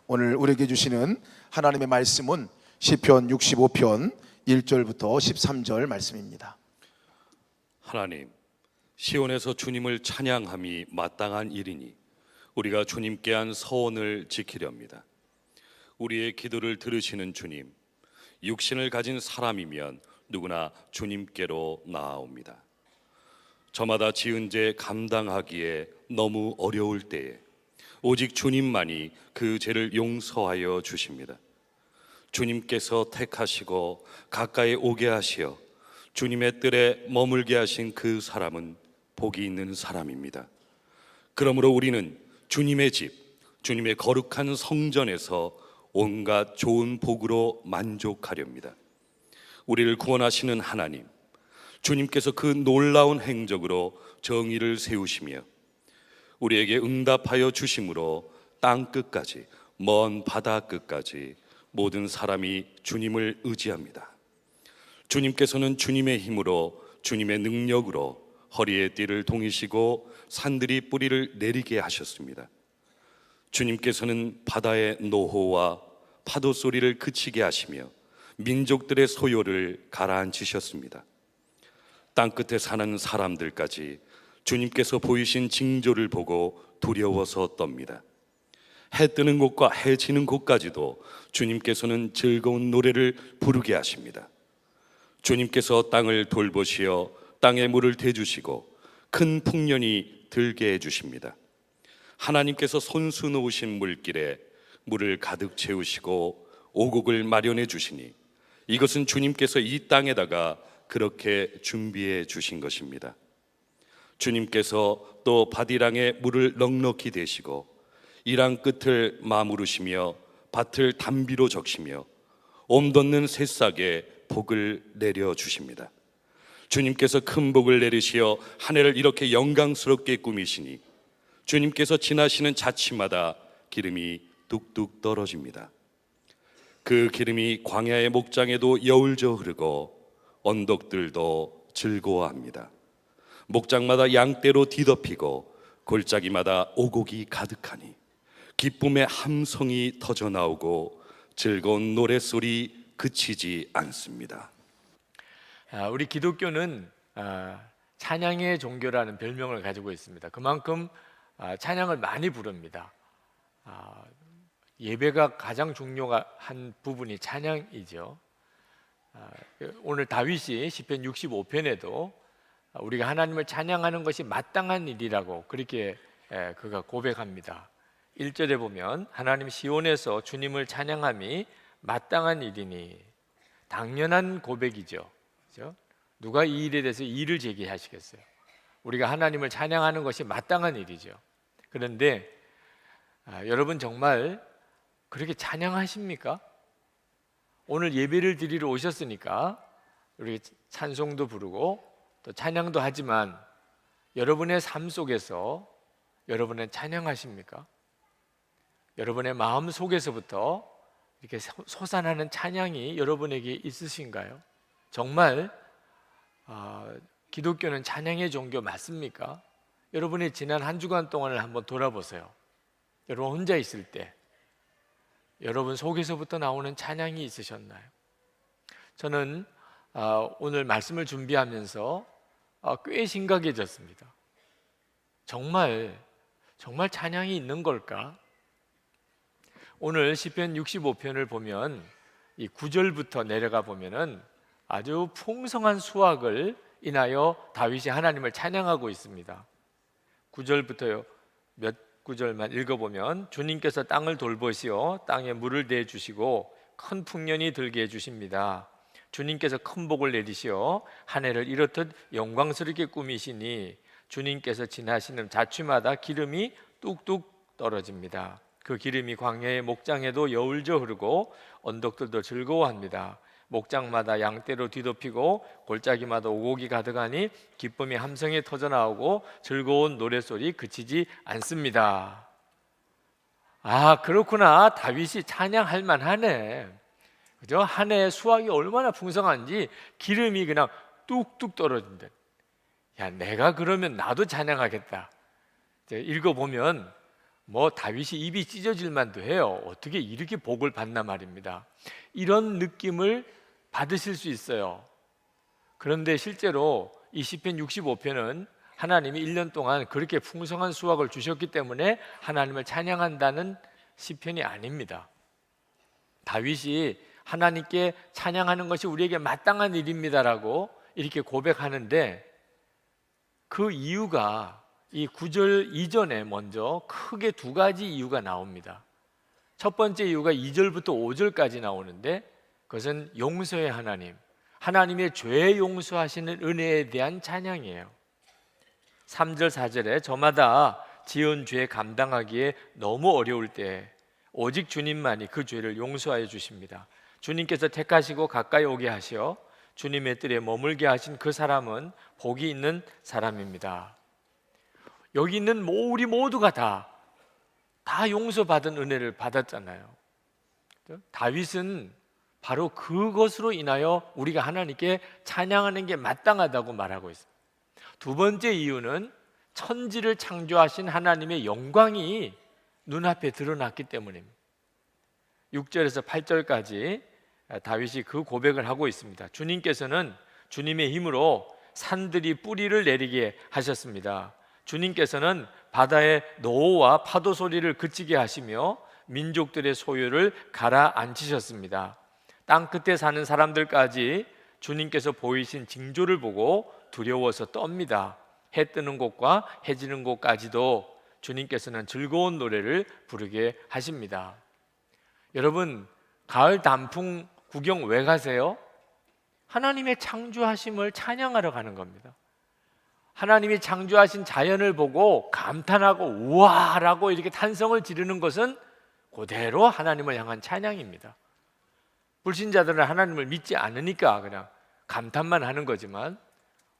오늘 우리에게 주시는 하나님의 말씀은 시편 65편 1절부터 13절 말씀입니다. 하나님, 시온에서 주님을 찬양함이 마땅한 일이니 우리가 주님께 한 서원을 지키렵니다. 우리의 기도를 들으시는 주님, 육신을 가진 사람이면 누구나 주님께로 나아옵니다. 저마다 지은 죄 감당하기에 너무 어려울 때에 오직 주님만이 그 죄를 용서하여 주십니다. 주님께서 택하시고 가까이 오게 하시어 주님의 뜰에 머물게 하신 그 사람은 복이 있는 사람입니다. 그러므로 우리는 주님의 집, 주님의 거룩한 성전에서 온갖 좋은 복으로 만족하렵니다. 우리를 구원하시는 하나님, 주님께서 그 놀라운 행적으로 정의를 세우시며 우리에게 응답하여 주심으로 땅 끝까지, 먼 바다 끝까지 모든 사람이 주님을 의지합니다. 주님께서는 주님의 힘으로, 주님의 능력으로 허리에 띠를 동이시고 산들이 뿌리를 내리게 하셨습니다. 주님께서는 바다의 노호와 파도 소리를 그치게 하시며 민족들의 소요를 가라앉히셨습니다. 땅끝에 사는 사람들까지 주님께서 보이신 징조를 보고 두려워서 떱니다. 해 뜨는 곳과 해 지는 곳까지도 주님께서는 즐거운 노래를 부르게 하십니다. 주님께서 땅을 돌보시어 땅에 물을 대주시고 큰 풍년이 들게 해주십니다. 하나님께서 손수 놓으신 물길에 물을 가득 채우시고 오곡을 마련해 주시니 이것은 주님께서 이 땅에다가 그렇게 준비해 주신 것입니다. 주님께서 또 밭이랑에 물을 넉넉히 대시고 이랑 끝을 마무르시며 밭을 담비로 적시며 옴돋는 새싹에 복을 내려 주십니다. 주님께서 큰 복을 내리시어 한 해를 이렇게 영광스럽게 꾸미시니 주님께서 지나시는 자치마다 기름이 뚝뚝 떨어집니다. 그 기름이 광야의 목장에도 여울져 흐르고 언덕들도 즐거워합니다. 목장마다 양떼로 뒤덮이고 골짜기마다 오곡이 가득하니 기쁨의 함성이 터져 나오고 즐거운 노랫소리 그치지 않습니다. 우리 기독교는 찬양의 종교라는 별명을 가지고 있습니다. 그만큼 찬양을 많이 부릅니다. 예배가 가장 중요한 부분이 찬양이죠. 오늘 다윗이 시편 65편에도 우리가 하나님을 찬양하는 것이 마땅한 일이라고 그렇게 그가 고백합니다. 1절에 보면 하나님 시온에서 주님을 찬양함이 마땅한 일이니, 당연한 고백이죠. 그렇죠? 누가 이 일에 대해서 이의를 제기하시겠어요? 우리가 하나님을 찬양하는 것이 마땅한 일이죠. 그런데 여러분 정말 그렇게 찬양하십니까? 오늘 예배를 드리러 오셨으니까 우리 찬송도 부르고 또 찬양도 하지만 여러분의 삶 속에서 여러분은 찬양하십니까? 여러분의 마음 속에서부터 이렇게 솟아나는 찬양이 여러분에게 있으신가요? 정말 기독교는 찬양의 종교 맞습니까? 여러분의 지난 한 주간 동안을 한번 돌아보세요. 여러분 혼자 있을 때 여러분 속에서부터 나오는 찬양이 있으셨나요? 저는 오늘 말씀을 준비하면서 꽤 심각해졌습니다. 정말 찬양이 있는 걸까? 오늘 시편 65편을 보면 이 9절부터 내려가 보면은 아주 풍성한 수확을 인하여 다윗이 하나님을 찬양하고 있습니다. 9절부터요 몇 구절만 읽어보면 주님께서 땅을 돌보시어 땅에 물을 대해 주시고 큰 풍년이 들게 해주십니다. 주님께서 큰 복을 내리시어 한 해를 이렇듯 영광스럽게 꾸미시니 주님께서 지나시는 자취마다 기름이 뚝뚝 떨어집니다. 그 기름이 광야의 목장에도 여울져 흐르고 언덕들도 즐거워합니다. 목장마다 양떼로 뒤덮이고 골짜기마다 오곡이 가득하니 기쁨의 함성이 터져나오고 즐거운 노랫소리 그치지 않습니다. 그렇구나. 다윗이 찬양할 만하네. 그죠? 한 해의 수확이 얼마나 풍성한지 기름이 그냥 뚝뚝 떨어진다. 야, 내가 그러면 나도 찬양하겠다. 읽어보면 뭐 다윗이 입이 찢어질 만도 해요. 어떻게 이렇게 복을 받나 말입니다. 이런 느낌을 받으실 수 있어요. 그런데 실제로 이 시편 65편은 하나님이 1년 동안 그렇게 풍성한 수확을 주셨기 때문에 하나님을 찬양한다는 시편이 아닙니다. 다윗이 하나님께 찬양하는 것이 우리에게 마땅한 일입니다라고 이렇게 고백하는데, 그 이유가 이 9절 이전에 먼저 크게 두 가지 이유가 나옵니다. 첫 번째 이유가 2절부터 5절까지 나오는데, 그것은 용서의 하나님, 하나님의 죄 용서하시는 은혜에 대한 찬양이에요. 3절 4절에 저마다 지은 죄 감당하기에 너무 어려울 때 오직 주님만이 그 죄를 용서하여 주십니다. 주님께서 택하시고 가까이 오게 하시어 주님의 뜰에 머물게 하신 그 사람은 복이 있는 사람입니다. 여기 있는 우리 모두가 다 용서받은 은혜를 받았잖아요. 다윗은 바로 그것으로 인하여 우리가 하나님께 찬양하는 게 마땅하다고 말하고 있습니다. 두 번째 이유는 천지를 창조하신 하나님의 영광이 눈앞에 드러났기 때문입니다. 6절에서 8절까지 다윗이 그 고백을 하고 있습니다. 주님께서는 주님의 힘으로 산들이 뿌리를 내리게 하셨습니다. 주님께서는 바다의 노호와 파도 소리를 그치게 하시며 민족들의 소유를 가라앉히셨습니다. 땅 끝에 사는 사람들까지 주님께서 보이신 징조를 보고 두려워서 떱니다. 해 뜨는 곳과 해 지는 곳까지도 주님께서는 즐거운 노래를 부르게 하십니다. 여러분, 가을 단풍 구경 왜 가세요? 하나님의 창조하심을 찬양하러 가는 겁니다. 하나님이 창조하신 자연을 보고 감탄하고 우와라고 이렇게 탄성을 지르는 것은 그대로 하나님을 향한 찬양입니다. 불신자들은 하나님을 믿지 않으니까 그냥 감탄만 하는 거지만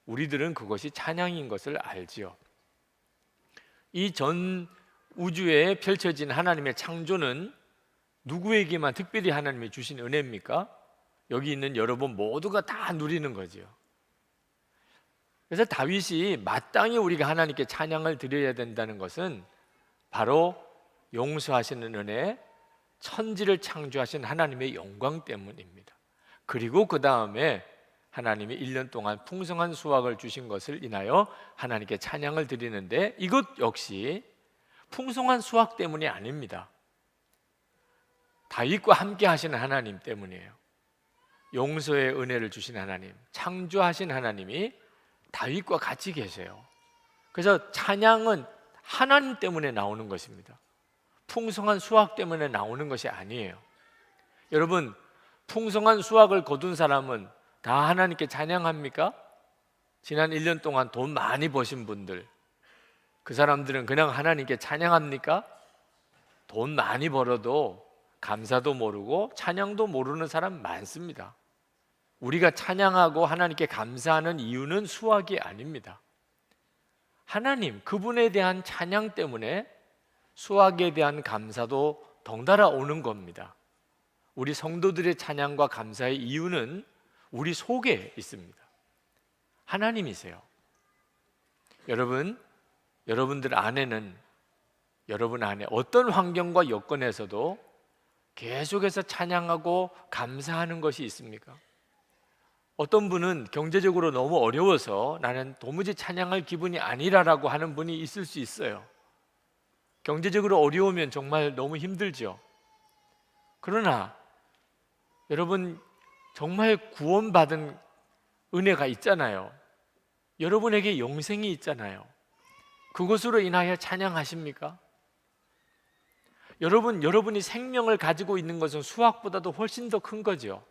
우리들은 그것이 찬양인 것을 알지요. 이 전 우주에 펼쳐진 하나님의 창조는 누구에게만 특별히 하나님이 주신 은혜입니까? 여기 있는 여러분 모두가 다 누리는 거지요. 그래서 다윗이 마땅히 우리가 하나님께 찬양을 드려야 된다는 것은 바로 용서하시는 은혜, 천지를 창조하신 하나님의 영광 때문입니다. 그리고 그 다음에 하나님이 1년 동안 풍성한 수확을 주신 것을 인하여 하나님께 찬양을 드리는데, 이것 역시 풍성한 수확 때문이 아닙니다. 다윗과 함께 하시는 하나님 때문이에요. 용서의 은혜를 주신 하나님, 창조하신 하나님이 다윗과 같이 계세요. 그래서 찬양은 하나님 때문에 나오는 것입니다. 풍성한 수확 때문에 나오는 것이 아니에요. 여러분, 풍성한 수확을 거둔 사람은 다 하나님께 찬양합니까? 지난 1년 동안 돈 많이 버신 분들, 그 사람들은 그냥 하나님께 찬양합니까? 돈 많이 벌어도 감사도 모르고 찬양도 모르는 사람 많습니다. 우리가 찬양하고 하나님께 감사하는 이유는 수확이 아닙니다. 하나님, 그분에 대한 찬양 때문에 수확에 대한 감사도 덩달아 오는 겁니다. 우리 성도들의 찬양과 감사의 이유는 우리 속에 있습니다. 하나님이세요. 여러분들 안에는, 여러분 안에 어떤 환경과 여건에서도 계속해서 찬양하고 감사하는 것이 있습니까? 어떤 분은 경제적으로 너무 어려워서 나는 도무지 찬양할 기분이 아니라라고 하는 분이 있을 수 있어요. 경제적으로 어려우면 정말 너무 힘들죠. 그러나 여러분, 정말 구원받은 은혜가 있잖아요. 여러분에게 영생이 있잖아요. 그것으로 인하여 찬양하십니까? 여러분이 생명을 가지고 있는 것은 수확보다도 훨씬 더 큰 거죠.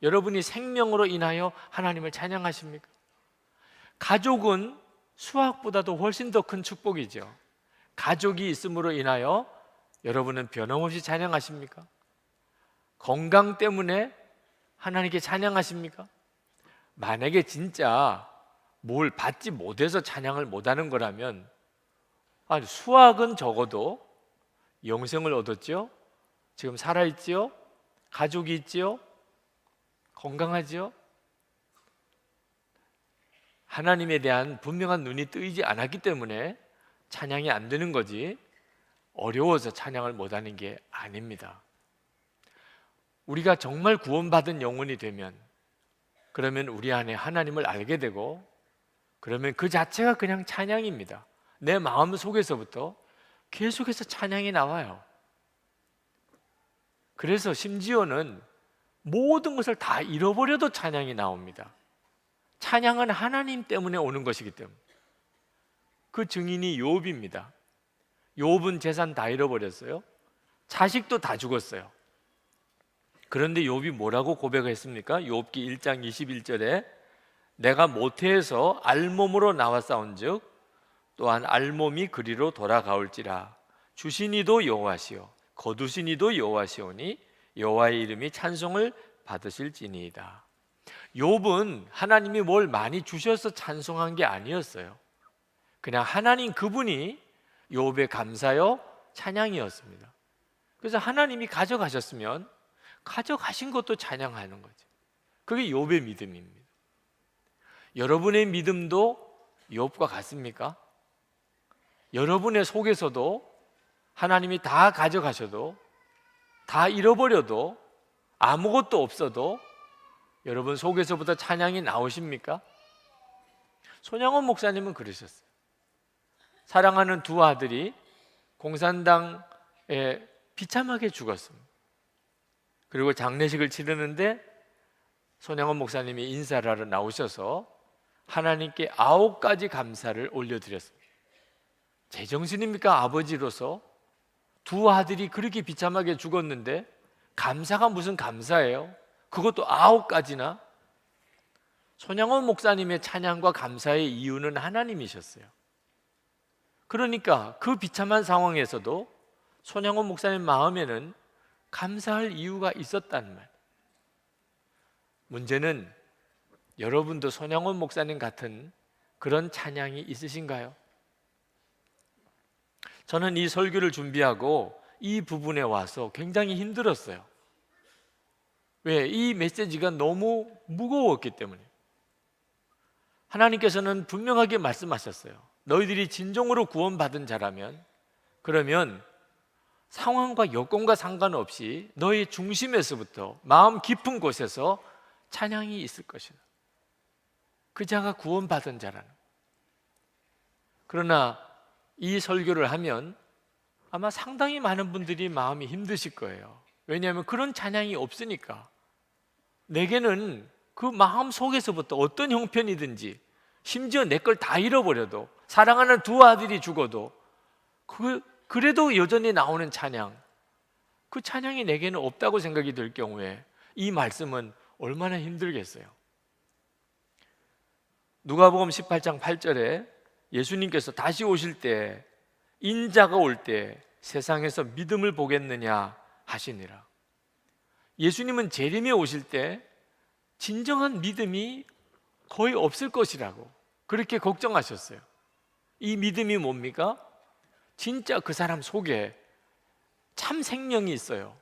여러분이 생명으로 인하여 하나님을 찬양하십니까? 가족은 수확보다도 훨씬 더 큰 축복이죠. 가족이 있음으로 인하여 여러분은 변함없이 찬양하십니까? 건강 때문에 하나님께 찬양하십니까? 만약에 진짜 뭘 받지 못해서 찬양을 못하는 거라면, 아니, 수확은 적어도 영생을 얻었죠? 지금 살아있지요? 가족이 있지요? 건강하지요? 하나님에 대한 분명한 눈이 뜨이지 않았기 때문에 찬양이 안 되는 거지, 어려워서 찬양을 못하는 게 아닙니다. 우리가 정말 구원받은 영혼이 되면, 그러면 우리 안에 하나님을 알게 되고, 그러면 그 자체가 그냥 찬양입니다. 내 마음 속에서부터 계속해서 찬양이 나와요. 그래서 심지어는 모든 것을 다 잃어버려도 찬양이 나옵니다. 찬양은 하나님 때문에 오는 것이기 때문에. 그 증인이 욥입니다. 욥은 재산 다 잃어버렸어요. 자식도 다 죽었어요. 그런데 욥이 뭐라고 고백했습니까? 욥기 1장 21절에 내가 모태에서 알몸으로 나왔사온즉 또한 알몸이 그리로 돌아가올지라 주신 이도 여호와시요 거두신 이도 여호와시오니 여호와의 이름이 찬송을 받으실지니이다. 욥은 하나님이 뭘 많이 주셔서 찬송한 게 아니었어요. 그냥 하나님 그분이 욥의 감사요 찬양이었습니다. 그래서 하나님이 가져가셨으면 가져가신 것도 찬양하는 거죠. 그게 욥의 믿음입니다. 여러분의 믿음도 욥과 같습니까? 여러분의 속에서도 하나님이 다 가져가셔도, 다 잃어버려도, 아무것도 없어도 여러분 속에서부터 찬양이 나오십니까? 손양원 목사님은 그러셨어요. 사랑하는 두 아들이 공산당에 비참하게 죽었습니다. 그리고 장례식을 치르는데 손양원 목사님이 인사를 하러 나오셔서 하나님께 9가지 감사를 올려드렸습니다. 제정신입니까? 아버지로서 두 아들이 그렇게 비참하게 죽었는데 감사가 무슨 감사예요? 그것도 9가지나? 손양원 목사님의 찬양과 감사의 이유는 하나님이셨어요. 그러니까 그 비참한 상황에서도 손양원 목사님 마음에는 감사할 이유가 있었다는 말. 문제는 여러분도 손양원 목사님 같은 그런 찬양이 있으신가요? 저는 이 설교를 준비하고 이 부분에 와서 굉장히 힘들었어요. 왜? 이 메시지가 너무 무거웠기 때문에. 하나님께서는 분명하게 말씀하셨어요. 너희들이 진정으로 구원받은 자라면, 그러면 상황과 여건과 상관없이 너의 중심에서부터 마음 깊은 곳에서 찬양이 있을 것이다. 그 자가 구원받은 자라는. 그러나 이 설교를 하면 아마 상당히 많은 분들이 마음이 힘드실 거예요. 왜냐하면 그런 찬양이 없으니까. 내게는 그 마음 속에서부터 어떤 형편이든지, 심지어 내 걸 다 잃어버려도, 사랑하는 두 아들이 죽어도 그래도 여전히 나오는 찬양, 그 찬양이 내게는 없다고 생각이 들 경우에 이 말씀은 얼마나 힘들겠어요. 누가복음 18장 8절에 예수님께서 다시 오실 때, 인자가 올 때 세상에서 믿음을 보겠느냐 하시니라. 예수님은 재림에 오실 때 진정한 믿음이 거의 없을 것이라고 그렇게 걱정하셨어요. 이 믿음이 뭡니까? 진짜 그 사람 속에 참 생명이 있어요.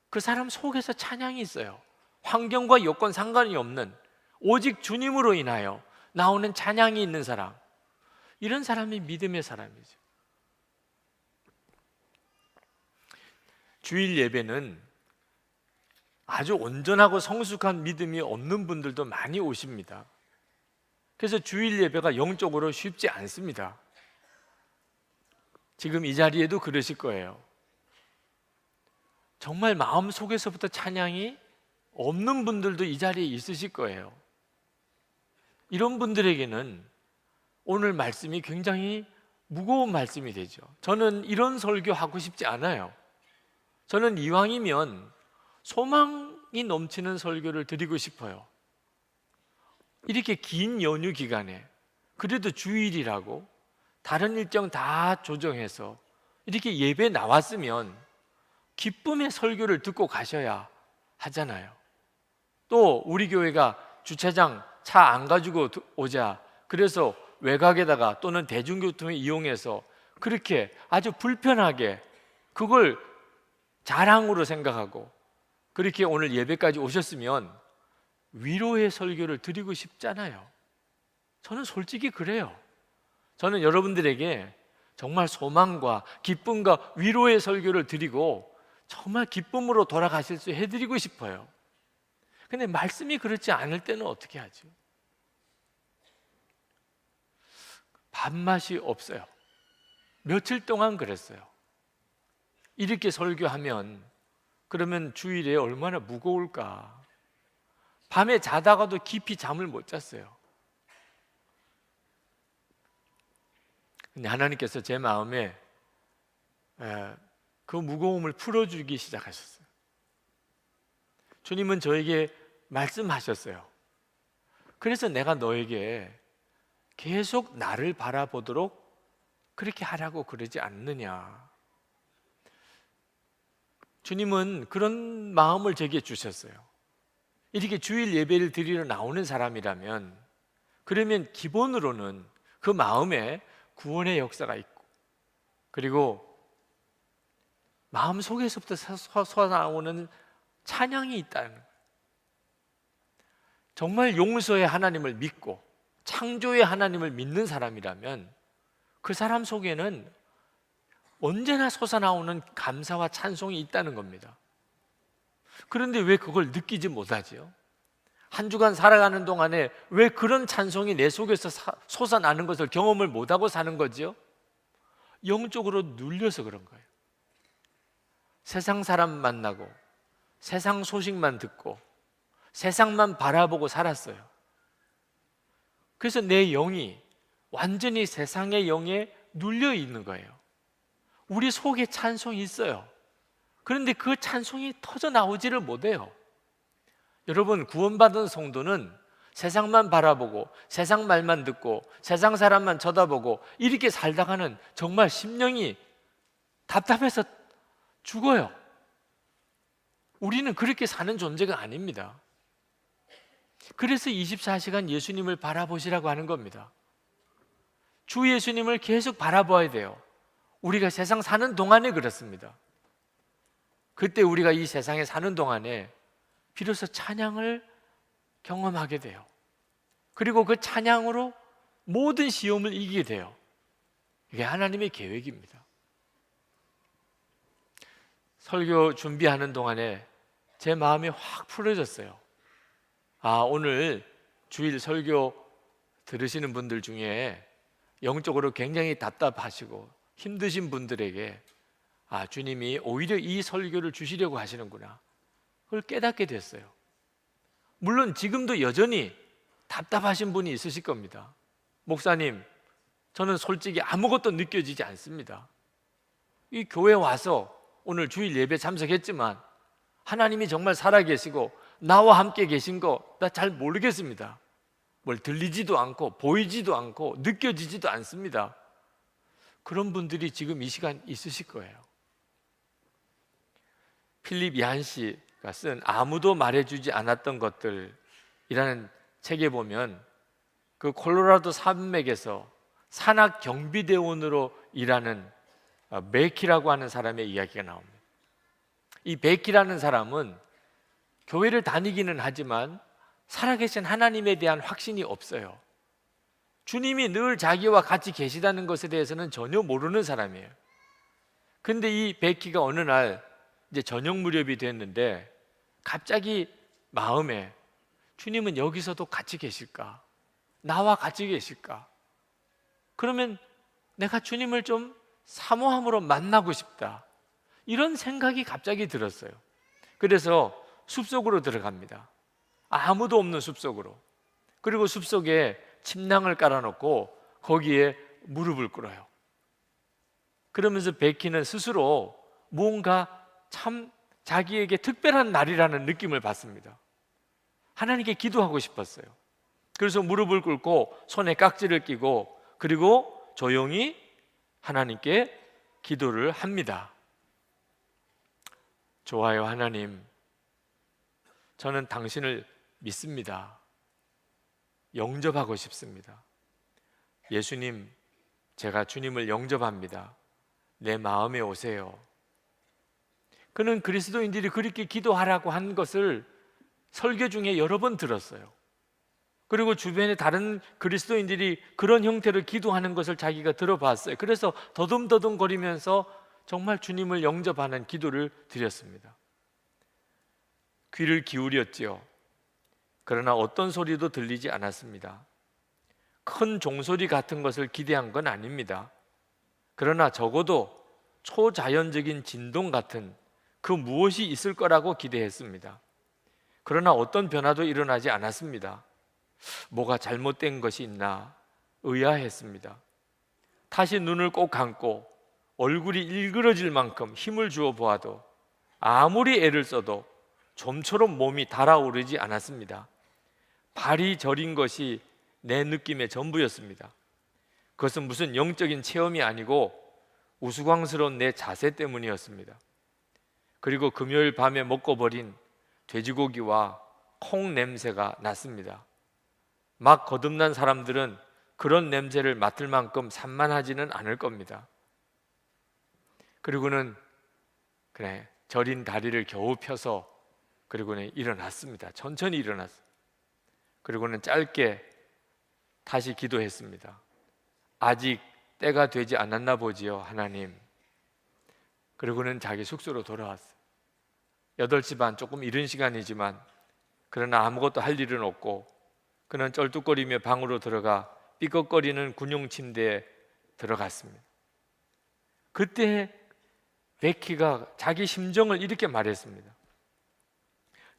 그 사람 속에서 찬양이 있어요. 환경과 여건 상관이 없는, 오직 주님으로 인하여 나오는 찬양이 있는 사람, 이런 사람이 믿음의 사람이죠. 주일 예배는 아주 온전하고 성숙한 믿음이 없는 분들도 많이 오십니다. 그래서 주일 예배가 영적으로 쉽지 않습니다. 지금 이 자리에도 그러실 거예요. 정말 마음 속에서부터 찬양이 없는 분들도 이 자리에 있으실 거예요. 이런 분들에게는 오늘 말씀이 굉장히 무거운 말씀이 되죠. 저는 이런 설교 하고 싶지 않아요. 저는 이왕이면 소망이 넘치는 설교를 드리고 싶어요. 이렇게 긴 연휴 기간에 그래도 주일이라고 다른 일정 다 조정해서 이렇게 예배 나왔으면 기쁨의 설교를 듣고 가셔야 하잖아요. 또 우리 교회가 주차장 차 안 가지고 오자, 그래서 외곽에다가 또는 대중교통을 이용해서 그렇게 아주 불편하게 그걸 자랑으로 생각하고 그렇게 오늘 예배까지 오셨으면 위로의 설교를 드리고 싶잖아요. 저는 솔직히 그래요. 저는 여러분들에게 정말 소망과 기쁨과 위로의 설교를 드리고 정말 기쁨으로 돌아가실 수 해드리고 싶어요. 근데 말씀이 그렇지 않을 때는 어떻게 하죠? 밥맛이 없어요. 며칠 동안 그랬어요. 이렇게 설교하면 그러면 주일에 얼마나 무거울까. 밤에 자다가도 깊이 잠을 못 잤어요. 근데 하나님께서 제 마음에 그 무거움을 풀어주기 시작하셨어요. 주님은 저에게 말씀하셨어요. 그래서 내가 너에게 계속 나를 바라보도록 그렇게 하라고 그러지 않느냐. 주님은 그런 마음을 제게 주셨어요. 이렇게 주일 예배를 드리러 나오는 사람이라면 그러면 기본으로는 그 마음에 구원의 역사가 있고 그리고 마음 속에서부터 솟아나오는 찬양이 있다는 거예요. 정말 용서의 하나님을 믿고 창조의 하나님을 믿는 사람이라면 그 사람 속에는 언제나 솟아나오는 감사와 찬송이 있다는 겁니다. 그런데 왜 그걸 느끼지 못하지요? 한 주간 살아가는 동안에 왜 그런 찬송이 내 속에서 솟아나는 것을 경험을 못하고 사는 거지요? 영적으로 눌려서 그런 거예요. 세상 사람 만나고 세상 소식만 듣고 세상만 바라보고 살았어요. 그래서 내 영이 완전히 세상의 영에 눌려 있는 거예요. 우리 속에 찬송이 있어요. 그런데 그 찬송이 터져 나오지를 못해요. 여러분, 구원받은 성도는 세상만 바라보고 세상 말만 듣고 세상 사람만 쳐다보고 이렇게 살다가는 정말 심령이 답답해서 죽어요. 우리는 그렇게 사는 존재가 아닙니다. 그래서 24시간 예수님을 바라보시라고 하는 겁니다. 주 예수님을 계속 바라봐야 돼요. 우리가 세상 사는 동안에 그렇습니다. 그때 우리가 이 세상에 사는 동안에 비로소 찬양을 경험하게 돼요. 그리고 그 찬양으로 모든 시험을 이기게 돼요. 이게 하나님의 계획입니다. 설교 준비하는 동안에 제 마음이 확 풀어졌어요. 오늘 주일 설교 들으시는 분들 중에 영적으로 굉장히 답답하시고 힘드신 분들에게 주님이 오히려 이 설교를 주시려고 하시는구나, 그걸 깨닫게 됐어요. 물론 지금도 여전히 답답하신 분이 있으실 겁니다. 목사님, 저는 솔직히 아무것도 느껴지지 않습니다. 이 교회 와서 오늘 주일 예배 참석했지만 하나님이 정말 살아계시고 나와 함께 계신 거 나 잘 모르겠습니다. 뭘 들리지도 않고 보이지도 않고 느껴지지도 않습니다. 그런 분들이 지금 이 시간 있으실 거예요. 필립 얀 씨가 쓴 아무도 말해주지 않았던 것들이라는 책에 보면 그 콜로라도 산맥에서 산악 경비대원으로 일하는 베키라고 하는 사람의 이야기가 나옵니다. 이 베키라는 사람은 교회를 다니기는 하지만 살아계신 하나님에 대한 확신이 없어요. 주님이 늘 자기와 같이 계시다는 것에 대해서는 전혀 모르는 사람이에요. 근데 이 베키가 어느 날 이제 저녁 무렵이 됐는데 갑자기 마음에 주님은 여기서도 같이 계실까? 나와 같이 계실까? 그러면 내가 주님을 좀 사모함으로 만나고 싶다, 이런 생각이 갑자기 들었어요. 그래서 숲속으로 들어갑니다. 아무도 없는 숲속으로. 그리고 숲속에 침낭을 깔아놓고 거기에 무릎을 꿇어요. 그러면서 베키는 스스로 뭔가 참 자기에게 특별한 날이라는 느낌을 받습니다. 하나님께 기도하고 싶었어요. 그래서 무릎을 꿇고 손에 깍지를 끼고 그리고 조용히 하나님께 기도를 합니다. 좋아요, 하나님. 저는 당신을 믿습니다. 영접하고 싶습니다. 예수님, 제가 주님을 영접합니다. 내 마음에 오세요. 그는 그리스도인들이 그렇게 기도하라고 한 것을 설교 중에 여러 번 들었어요. 그리고 주변에 다른 그리스도인들이 그런 형태로 기도하는 것을 자기가 들어봤어요. 그래서 더듬더듬거리면서 정말 주님을 영접하는 기도를 드렸습니다. 귀를 기울였지요. 그러나 어떤 소리도 들리지 않았습니다. 큰 종소리 같은 것을 기대한 건 아닙니다. 그러나 적어도 초자연적인 진동 같은 그 무엇이 있을 거라고 기대했습니다. 그러나 어떤 변화도 일어나지 않았습니다. 뭐가 잘못된 것이 있나 의아했습니다. 다시 눈을 꼭 감고 얼굴이 일그러질 만큼 힘을 주어 보아도 아무리 애를 써도 좀처럼 몸이 달아오르지 않았습니다. 발이 저린 것이 내 느낌의 전부였습니다. 그것은 무슨 영적인 체험이 아니고 우스꽝스러운 내 자세 때문이었습니다. 그리고 금요일 밤에 먹고 버린 돼지고기와 콩 냄새가 났습니다. 막 거듭난 사람들은 그런 냄새를 맡을 만큼 산만하지는 않을 겁니다. 그리고는 그래 저린 다리를 겨우 펴서 그리고는 일어났습니다. 천천히 일어났습니다. 그리고는 짧게 다시 기도했습니다. 아직 때가 되지 않았나 보지요, 하나님. 그리고는 자기 숙소로 돌아왔어요. 8시 반, 조금 이른 시간이지만 그러나 아무것도 할 일은 없고 그는 쩔뚝거리며 방으로 들어가 삐걱거리는 군용 침대에 들어갔습니다. 그때 베키가 자기 심정을 이렇게 말했습니다.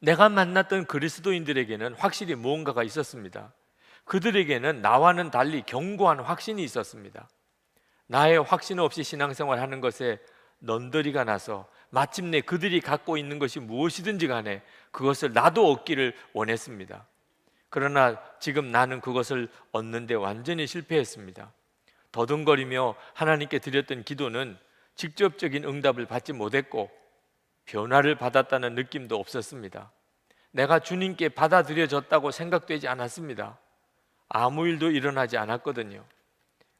내가 만났던 그리스도인들에게는 확실히 무언가가 있었습니다. 그들에게는 나와는 달리 견고한 확신이 있었습니다. 나의 확신 없이 신앙생활하는 것에 넌더리가 나서 마침내 그들이 갖고 있는 것이 무엇이든지 간에 그것을 나도 얻기를 원했습니다. 그러나 지금 나는 그것을 얻는데 완전히 실패했습니다. 더듬거리며 하나님께 드렸던 기도는 직접적인 응답을 받지 못했고 변화를 받았다는 느낌도 없었습니다. 내가 주님께 받아들여졌다고 생각되지 않았습니다. 아무 일도 일어나지 않았거든요.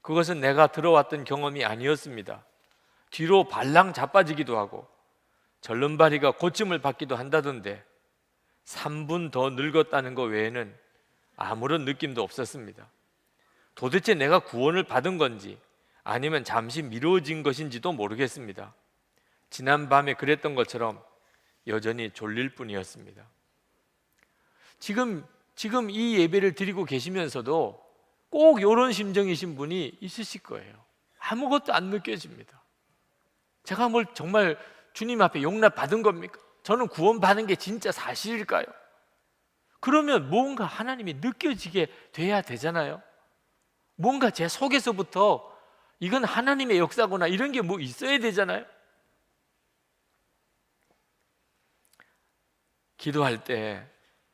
그것은 내가 들어왔던 경험이 아니었습니다. 뒤로 발랑 자빠지기도 하고 절름발이가 고침을 받기도 한다던데 3분 더 늙었다는 것 외에는 아무런 느낌도 없었습니다. 도대체 내가 구원을 받은 건지 아니면 잠시 미뤄진 것인지도 모르겠습니다. 지난 밤에 그랬던 것처럼 여전히 졸릴 뿐이었습니다. 지금 이 예배를 드리고 계시면서도 꼭 이런 심정이신 분이 있으실 거예요. 아무것도 안 느껴집니다. 제가 뭘 정말 주님 앞에 용납 받은 겁니까? 저는 구원 받은 게 진짜 사실일까요? 그러면 뭔가 하나님이 느껴지게 돼야 되잖아요. 뭔가 제 속에서부터 이건 하나님의 역사구나 이런 게 뭐 있어야 되잖아요. 기도할 때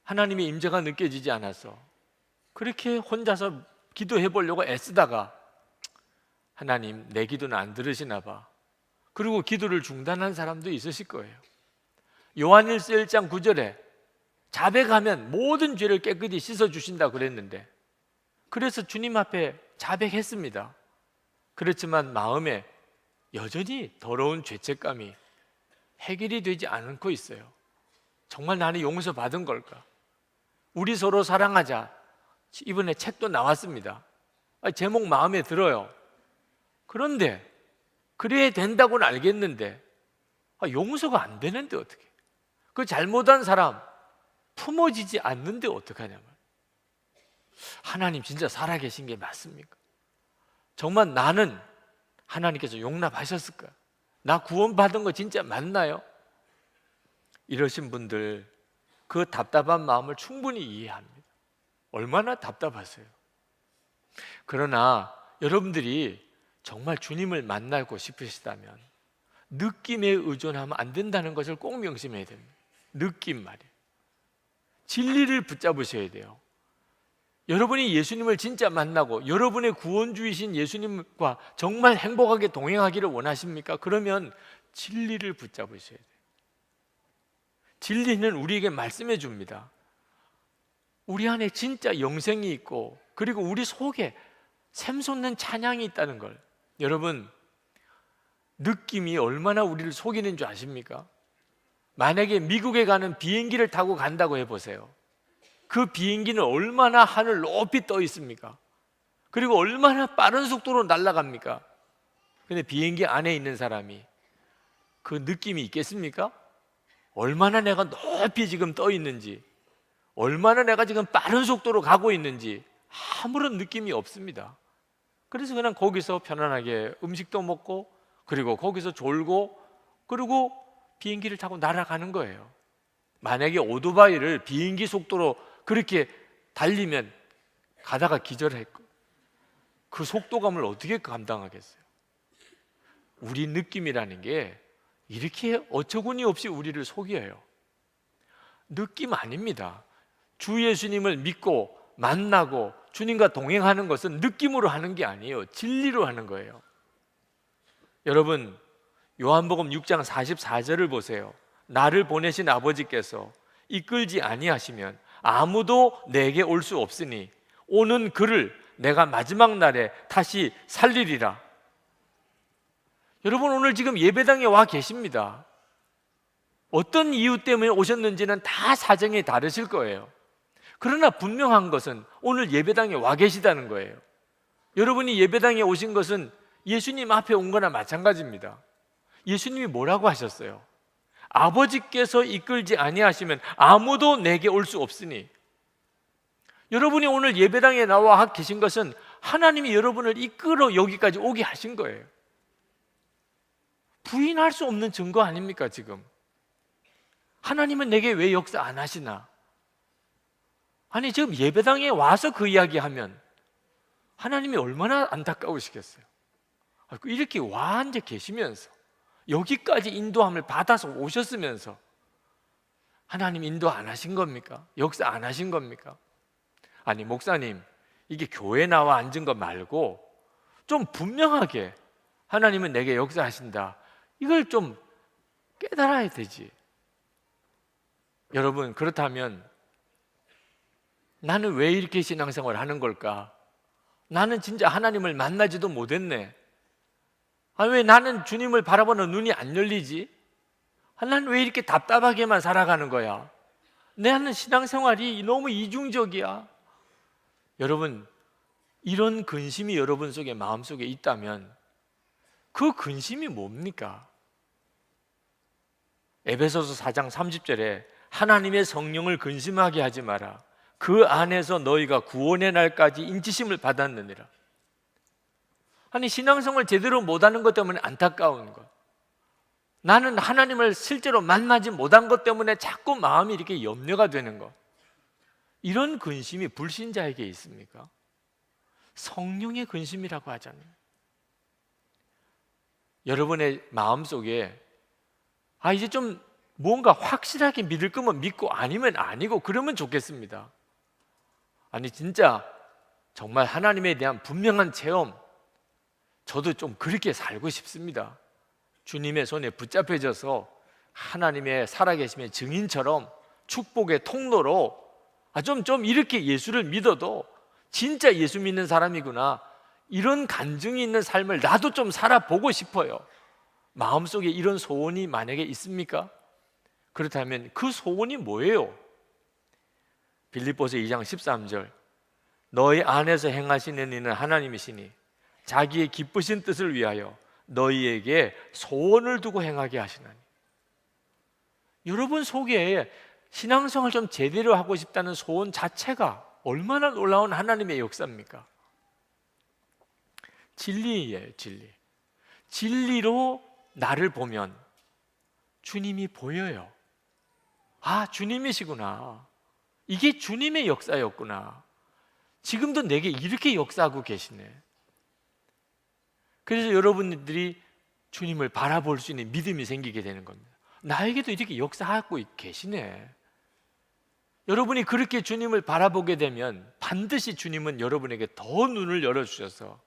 하나님의 임재가 느껴지지 않아서 그렇게 혼자서 기도해 보려고 애쓰다가 하나님 내 기도는 안 들으시나 봐. 그리고 기도를 중단한 사람도 있으실 거예요. 요한일서 1장 9절에 자백하면 모든 죄를 깨끗이 씻어주신다 그랬는데 그래서 주님 앞에 자백했습니다. 그렇지만 마음에 여전히 더러운 죄책감이 해결이 되지 않고 있어요. 정말 나는 용서받은 걸까? 우리 서로 사랑하자. 이번에 책도 나왔습니다. 제목 마음에 들어요. 그런데 그래야 된다고는 알겠는데 용서가 안 되는데 어떻게? 그 잘못한 사람 품어지지 않는데 어떡하냐 말이에요. 하나님 진짜 살아계신 게 맞습니까? 정말 나는 하나님께서 용납하셨을까? 나 구원받은 거 진짜 맞나요? 이러신 분들 그 답답한 마음을 충분히 이해합니다. 얼마나 답답하세요. 그러나 여러분들이 정말 주님을 만나고 싶으시다면 느낌에 의존하면 안 된다는 것을 꼭 명심해야 됩니다. 느낌 말이에요. 진리를 붙잡으셔야 돼요. 여러분이 예수님을 진짜 만나고 여러분의 구원주이신 예수님과 정말 행복하게 동행하기를 원하십니까? 그러면 진리를 붙잡으셔야 돼요. 진리는 우리에게 말씀해 줍니다. 우리 안에 진짜 영생이 있고 그리고 우리 속에 샘솟는 찬양이 있다는 걸 여러분 느낌이 얼마나 우리를 속이는 줄 아십니까? 만약에 미국에 가는 비행기를 타고 간다고 해보세요. 그 비행기는 얼마나 하늘 높이 떠 있습니까? 그리고 얼마나 빠른 속도로 날아갑니까? 근데 비행기 안에 있는 사람이 그 느낌이 있겠습니까? 얼마나 내가 높이 지금 떠 있는지, 얼마나 내가 지금 빠른 속도로 가고 있는지 아무런 느낌이 없습니다. 그래서 그냥 거기서 편안하게 음식도 먹고, 그리고 거기서 졸고, 그리고 비행기를 타고 날아가는 거예요. 만약에 오토바이를 비행기 속도로 그렇게 달리면 가다가 기절했고, 그 속도감을 어떻게 감당하겠어요? 우리 느낌이라는 게 이렇게 어처구니 없이 우리를 속여요. 느낌 아닙니다. 주 예수님을 믿고 만나고 주님과 동행하는 것은 느낌으로 하는 게 아니에요. 진리로 하는 거예요. 여러분, 요한복음 6장 44절을 보세요. 나를 보내신 아버지께서 이끌지 아니하시면 아무도 내게 올 수 없으니 오는 그를 내가 마지막 날에 다시 살리리라. 여러분, 오늘 지금 예배당에 와 계십니다. 어떤 이유 때문에 오셨는지는 다 사정이 다르실 거예요. 그러나 분명한 것은 오늘 예배당에 와 계시다는 거예요. 여러분이 예배당에 오신 것은 예수님 앞에 온 거나 마찬가지입니다. 예수님이 뭐라고 하셨어요? 아버지께서 이끌지 아니하시면 아무도 내게 올 수 없으니. 여러분이 오늘 예배당에 나와 계신 것은 하나님이 여러분을 이끌어 여기까지 오게 하신 거예요. 부인할 수 없는 증거 아닙니까 지금? 하나님은 내게 왜 역사 안 하시나? 아니 지금 예배당에 와서 그 이야기하면 하나님이 얼마나 안타까우시겠어요. 이렇게 와 앉아 계시면서 여기까지 인도함을 받아서 오셨으면서 하나님 인도 안 하신 겁니까? 역사 안 하신 겁니까? 아니 목사님, 이게 교회 나와 앉은 것 말고 좀 분명하게 하나님은 내게 역사하신다, 이걸 좀 깨달아야 되지. 여러분, 그렇다면 나는 왜 이렇게 신앙생활을 하는 걸까? 나는 진짜 하나님을 만나지도 못했네. 왜 나는 주님을 바라보는 눈이 안 열리지? 나는 왜 이렇게 답답하게만 살아가는 거야? 나는 신앙생활이 너무 이중적이야. 여러분, 이런 근심이 여러분 속에, 마음속에 있다면 그 근심이 뭡니까? 에베소서 4장 30절에 하나님의 성령을 근심하게 하지 마라. 그 안에서 너희가 구원의 날까지 인치심을 받았느니라. 아니 신앙생활 제대로 못하는 것 때문에 안타까운 것, 나는 하나님을 실제로 만나지 못한 것 때문에 자꾸 마음이 이렇게 염려가 되는 것, 이런 근심이 불신자에게 있습니까? 성령의 근심이라고 하잖아요. 여러분의 마음속에 이제 좀 뭔가 확실하게 믿을 거면 믿고 아니면 아니고 그러면 좋겠습니다. 아니 진짜 정말 하나님에 대한 분명한 체험, 저도 좀 그렇게 살고 싶습니다. 주님의 손에 붙잡혀져서 하나님의 살아계심의 증인처럼 축복의 통로로 좀 이렇게 예수를 믿어도 진짜 예수 믿는 사람이구나, 이런 간증이 있는 삶을 나도 좀 살아보고 싶어요. 마음속에 이런 소원이 만약에 있습니까? 그렇다면 그 소원이 뭐예요? 빌립보서 2장 13절, 너희 안에서 행하시는 이는 하나님이시니 자기의 기쁘신 뜻을 위하여 너희에게 소원을 두고 행하게 하시나니. 여러분 속에 신앙생활 좀 제대로 하고 싶다는 소원 자체가 얼마나 놀라운 하나님의 역사입니까? 진리예요, 진리. 진리로 나를 보면 주님이 보여요. 주님이시구나. 이게 주님의 역사였구나. 지금도 내게 이렇게 역사하고 계시네. 그래서 여러분들이 주님을 바라볼 수 있는 믿음이 생기게 되는 겁니다. 나에게도 이렇게 역사하고 계시네. 여러분이 그렇게 주님을 바라보게 되면 반드시 주님은 여러분에게 더 눈을 열어주셔서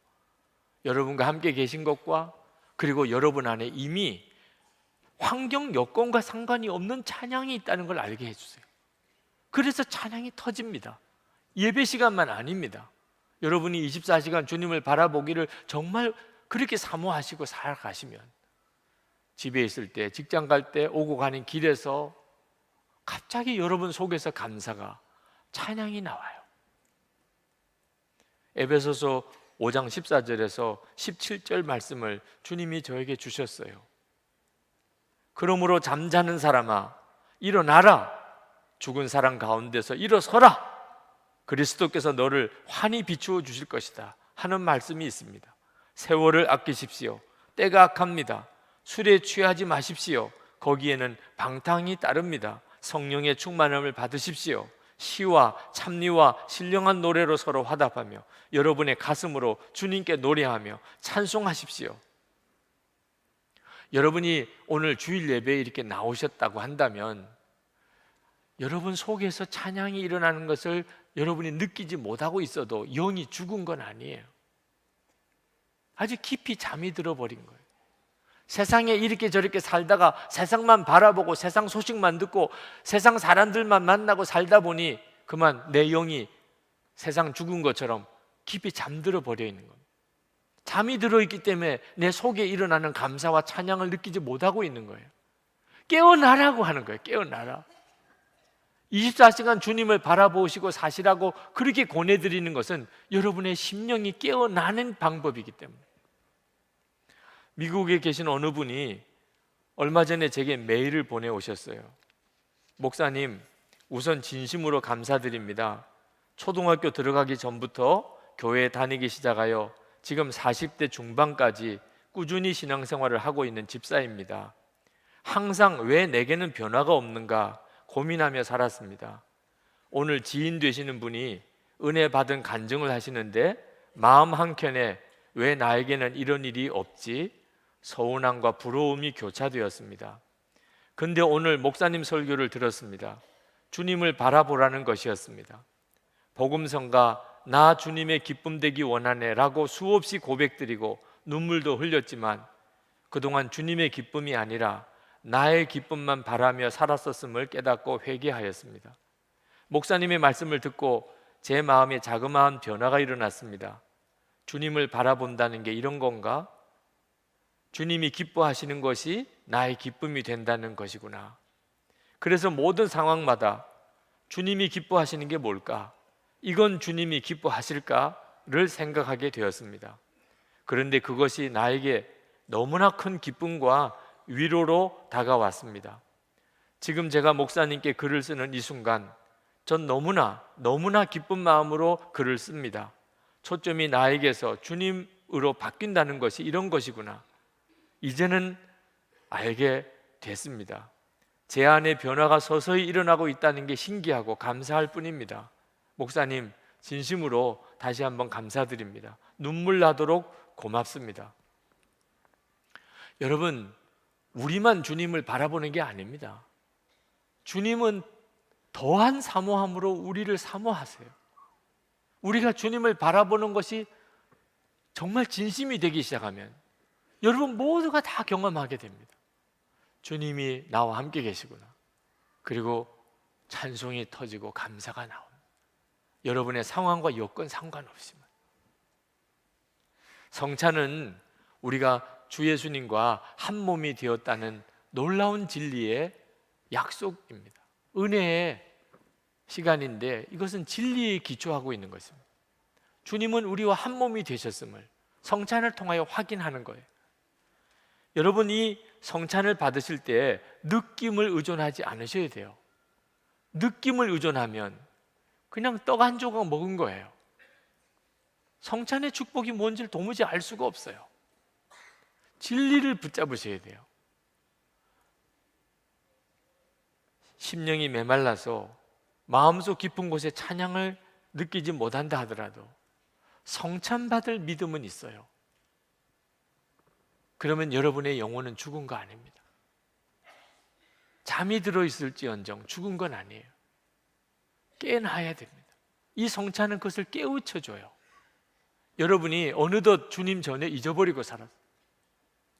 여러분과 함께 계신 것과 그리고 여러분 안에 이미 환경 여건과 상관이 없는 찬양이 있다는 걸 알게 해주세요. 그래서 찬양이 터집니다. 예배 시간만 아닙니다. 여러분이 24시간 주님을 바라보기를 정말 그렇게 사모하시고 살아가시면 집에 있을 때, 직장 갈 때, 오고 가는 길에서 갑자기 여러분 속에서 감사가 찬양이 나와요. 에베소서 5장 14절에서 17절 말씀을 주님이 저에게 주셨어요. 그러므로 잠자는 사람아 일어나라, 죽은 사람 가운데서 일어서라, 그리스도께서 너를 환히 비추어 주실 것이다 하는 말씀이 있습니다. 세월을 아끼십시오. 때가 악합니다. 술에 취하지 마십시오. 거기에는 방탕이 따릅니다. 성령의 충만함을 받으십시오. 시와 찬미와 신령한 노래로 서로 화답하며 여러분의 가슴으로 주님께 노래하며 찬송하십시오. 여러분이 오늘 주일 예배에 이렇게 나오셨다고 한다면 여러분 속에서 찬양이 일어나는 것을 여러분이 느끼지 못하고 있어도 영이 죽은 건 아니에요. 아주 깊이 잠이 들어버린 거예요. 세상에 이렇게 저렇게 살다가 세상만 바라보고 세상 소식만 듣고 세상 사람들만 만나고 살다 보니 그만 내 영이 세상 죽은 것처럼 깊이 잠들어 버려 있는 겁니다. 잠이 들어있기 때문에 내 속에 일어나는 감사와 찬양을 느끼지 못하고 있는 거예요. 깨어나라고 하는 거예요. 깨어나라. 24시간 주님을 바라보시고 사시라고 그렇게 권해드리는 것은 여러분의 심령이 깨어나는 방법이기 때문에. 미국에 계신 어느 분이 얼마 전에 제게 메일을 보내오셨어요. 목사님, 우선 진심으로 감사드립니다. 초등학교 들어가기 전부터 교회에 다니기 시작하여 지금 40대 중반까지 꾸준히 신앙생활을 하고 있는 집사입니다. 항상 왜 내게는 변화가 없는가 고민하며 살았습니다. 오늘 지인 되시는 분이 은혜 받은 간증을 하시는데 마음 한켠에 왜 나에게는 이런 일이 없지? 서운함과 부러움이 교차되었습니다. 근데 오늘 목사님 설교를 들었습니다. 주님을 바라보라는 것이었습니다. 복음성가 나 주님의 기쁨 되기 원하네 라고 수없이 고백드리고 눈물도 흘렸지만 그동안 주님의 기쁨이 아니라 나의 기쁨만 바라며 살았었음을 깨닫고 회개하였습니다. 목사님의 말씀을 듣고 제 마음에 자그마한 변화가 일어났습니다. 주님을 바라본다는 게 이런 건가? 주님이 기뻐하시는 것이 나의 기쁨이 된다는 것이구나. 그래서 모든 상황마다 주님이 기뻐하시는 게 뭘까? 이건 주님이 기뻐하실까를 생각하게 되었습니다. 그런데 그것이 나에게 너무나 큰 기쁨과 위로로 다가왔습니다. 지금 제가 목사님께 글을 쓰는 이 순간 전 너무나 기쁜 마음으로 글을 씁니다. 초점이 나에게서 주님으로 바뀐다는 것이 이런 것이구나. 이제는 알게 됐습니다. 제 안에 변화가 서서히 일어나고 있다는 게 신기하고 감사할 뿐입니다. 목사님, 진심으로 다시 한번 감사드립니다. 눈물 나도록 고맙습니다. 여러분, 우리만 주님을 바라보는 게 아닙니다. 주님은 더한 사모함으로 우리를 사모하세요. 우리가 주님을 바라보는 것이 정말 진심이 되기 시작하면 여러분 모두가 다 경험하게 됩니다. 주님이 나와 함께 계시구나. 그리고 찬송이 터지고 감사가 나옵니다. 여러분의 상황과 여건 상관없이만. 성찬은 우리가 주 예수님과 한 몸이 되었다는 놀라운 진리의 약속입니다. 은혜의 시간인데 이것은 진리에 기초하고 있는 것입니다. 주님은 우리와 한 몸이 되셨음을 성찬을 통하여 확인하는 거예요. 여러분, 이 성찬을 받으실 때 느낌을 의존하지 않으셔야 돼요. 느낌을 의존하면 그냥 떡 한 조각 먹은 거예요. 성찬의 축복이 뭔지를 도무지 알 수가 없어요. 진리를 붙잡으셔야 돼요. 심령이 메말라서 마음속 깊은 곳에 찬양을 느끼지 못한다 하더라도 성찬 받을 믿음은 있어요. 그러면 여러분의 영혼은 죽은 거 아닙니다. 잠이 들어있을지언정 죽은 건 아니에요. 깨어나야 됩니다. 이 성찬은 그것을 깨우쳐줘요. 여러분이 어느덧 주님 전에 잊어버리고 살았어요.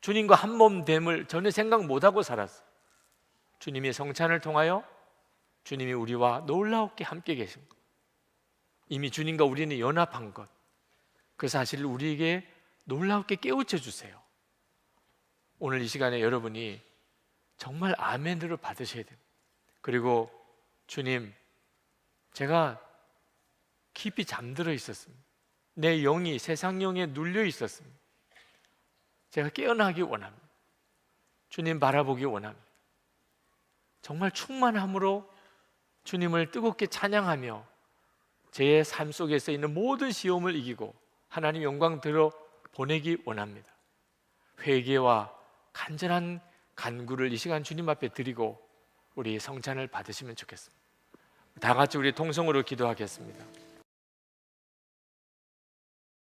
주님과 한 몸 됨을 전혀 생각 못하고 살았어요. 주님이 성찬을 통하여 주님이 우리와 놀랍게 함께 계신 것, 이미 주님과 우리는 연합한 것, 그 사실을 우리에게 놀랍게 깨우쳐 주세요. 오늘 이 시간에 여러분이 정말 아멘으로 받으셔야 됩니다. 그리고 주님, 제가 깊이 잠들어 있었습니다. 내 영이 세상 영에 눌려 있었습니다. 제가 깨어나기 원합니다. 주님 바라보기 원합니다. 정말 충만함으로 주님을 뜨겁게 찬양하며 제 삶 속에서 있는 모든 시험을 이기고 하나님 영광 들어 보내기 원합니다. 회개와 간절한 간구를 이 시간 주님 앞에 드리고 우리 성찬을 받으시면 좋겠습니다. 다 같이 우리 통성으로 기도하겠습니다.